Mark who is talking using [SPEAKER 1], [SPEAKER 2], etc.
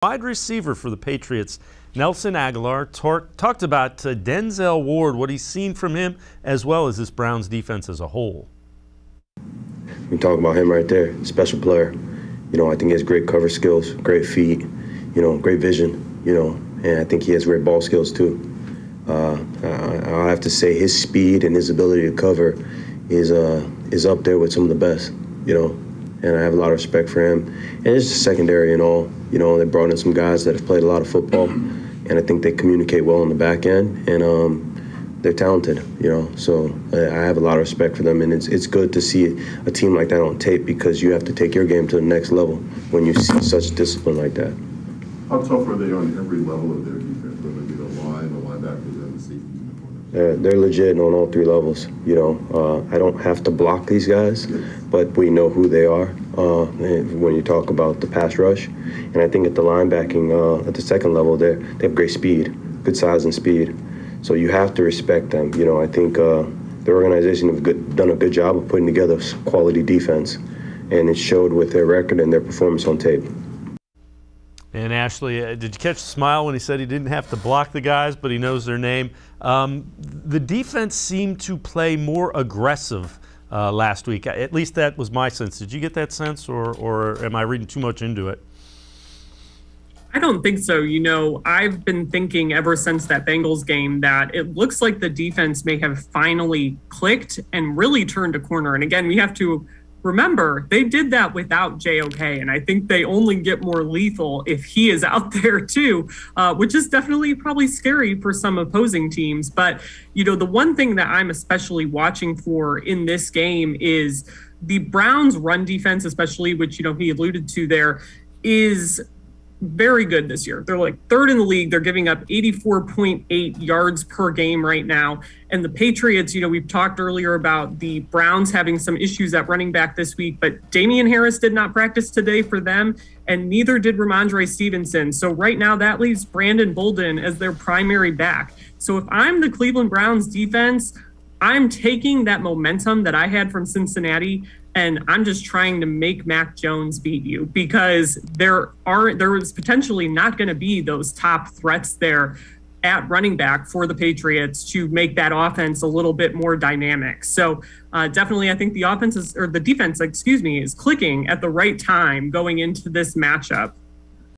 [SPEAKER 1] Wide receiver for the Patriots, Nelson Agholor, talked about Denzel Ward, what he's seen from him, as well as this Browns defense as a whole.
[SPEAKER 2] We talk about him right there, special player. You know, I think he has great cover skills, great feet, you know, great vision, you know, and I think he has great ball skills too. I have to say his speed and his ability to cover is up there with some of the best, you know, and I have a lot of respect for him. And it's just secondary and all, you know, they brought in some guys that have played a lot of football, and I think they communicate well on the back end, and they're talented, you know, so I have a lot of respect for them, and it's good to see a team like that on tape, because you have to take your game to the next level when you see such discipline like that.
[SPEAKER 3] How tough are they on every level of their defense, whether it be the line, the linebackers, and the safety?
[SPEAKER 2] They're legit on all three levels, you know. I don't have to block these guys, but we know who they are when you talk about the pass rush. And I think at the linebacking, at the second level, they have great speed, good size and speed. So you have to respect them. You know, I think the organization have done a good job of putting together quality defense, and it showed with their record and their performance on tape.
[SPEAKER 1] And Ashley, did you catch the smile when he said he didn't have to block the guys, but he knows their name? The defense seemed to play more aggressive last week. At least that was my sense. Did you get that sense, or am I reading too much into it?
[SPEAKER 4] I don't think so. You know, I've been thinking ever since that Bengals game that it looks like the defense may have finally clicked and really turned a corner. And again, we have to remember, they did that without JOK, and I think they only get more lethal if he is out there too, which is definitely probably scary for some opposing teams. But, you know, the one thing that I'm especially watching for in this game is the Browns' run defense, especially, which, you know, he alluded to there, is very good this year. They're like third in the league. They're giving up 84.8 yards per game right now. And the Patriots, you know, we've talked earlier about the Browns having some issues at running back this week, but Damian Harris did not practice today for them, and neither did Ramondre Stevenson. So right now that leaves Brandon Bolden as their primary back. So if I'm the Cleveland Browns defense, I'm taking that momentum that I had from Cincinnati, and I'm just trying to make Mac Jones beat you, because there was potentially not going to be those top threats there at running back for the Patriots to make that offense a little bit more dynamic. So definitely, I think the defense, is clicking at the right time going into this matchup.